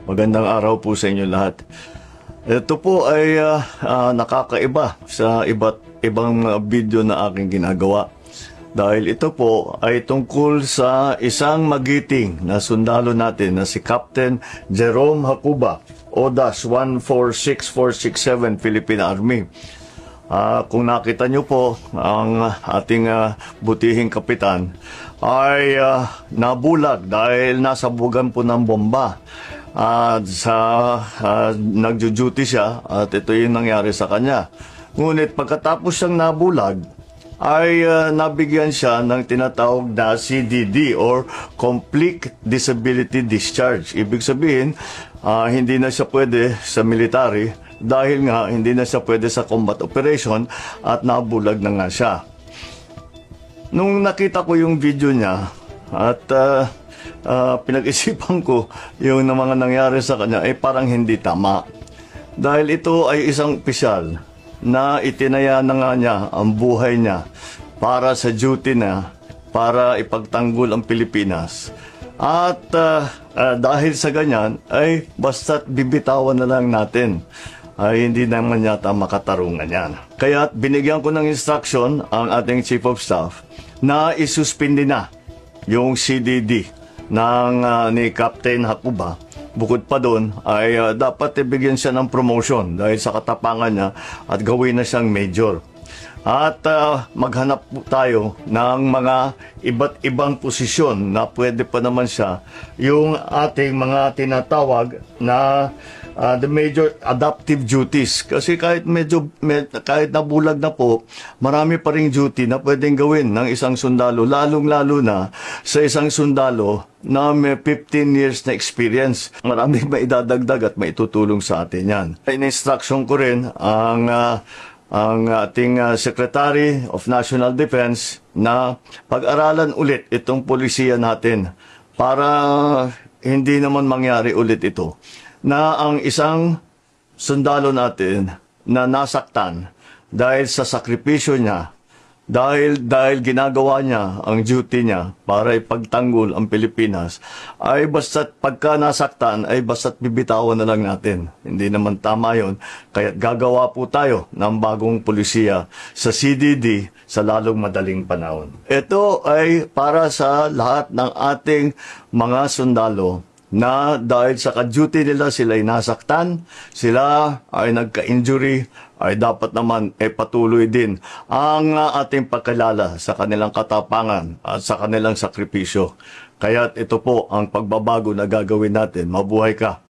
Magandang araw po sa inyo lahat. Ito po ay nakakaiba sa iba't ibang video na aking ginagawa. Dahil ito po ay tungkol sa isang magiting na sundalo natin na si Captain Jerome Hacuba, O-146467 Philippine Army. Kung nakita nyo po, ang ating butihing kapitan ay nabulag dahil nasabugan po ng bomba. Nagjo-duty siya at ito yung nangyari sa kanya. Ngunit pagkatapos siyang nabulag, ay nabigyan siya ng tinatawag na CDD or Complete Disability Discharge. Ibig sabihin, hindi na siya pwede sa military dahil nga hindi na siya pwede sa combat operation at nabulag na nga siya. Nung nakita ko yung video niya at pinag-isipan ko yung mga nangyari sa kanya, parang hindi tama. Dahil ito ay isang opisyal na itinaya na nga niya ang buhay niya para sa duty na para ipagtanggol ang Pilipinas. At dahil sa ganyan, ay basta't bibitawan na lang natin. Ay hindi naman yata makatarungan yan. Kaya binigyan ko ng instruction ang ating Chief of Staff na isuspindi na yung CDD ni Captain Hacuba. Bukod pa doon ay dapat ibigyan siya ng promotion dahil sa katapangan niya at gawin na siyang major. At maghanap po tayo ng mga iba't ibang posisyon na pwede pa naman siya yung ating mga tinatawag na the major adaptive duties. Kasi kahit kahit nabulag na po, marami pa ring duty na pwedeng gawin ng isang sundalo, lalong-lalo na sa isang sundalo na may 15 years na experience. Maraming maidadagdag at maitutulong sa atin yan. In-instruction ko rin ang ating Secretary of National Defense na pag-aralan ulit itong polisiya natin para hindi naman mangyari ulit ito na ang isang sundalo natin na nasaktan dahil sa sakripisyo niya, dahil ginagawa niya ang duty niya para ipagtanggol ang Pilipinas, ay basta't pagka nasaktan ay basta't bibitawan na lang natin. Hindi naman tama yun. Kaya gagawa po tayo ng bagong polisiya sa CDD sa lalong madaling panahon. Ito ay para sa lahat ng ating mga sundalo na dahil sa ka-duty nila sila ay nasaktan, sila ay nagka-injury, ay dapat naman patuloy din ang ating pagkilala sa kanilang katapangan at sa kanilang sakripisyo. Kaya ito po ang pagbabago na gagawin natin. Mabuhay ka!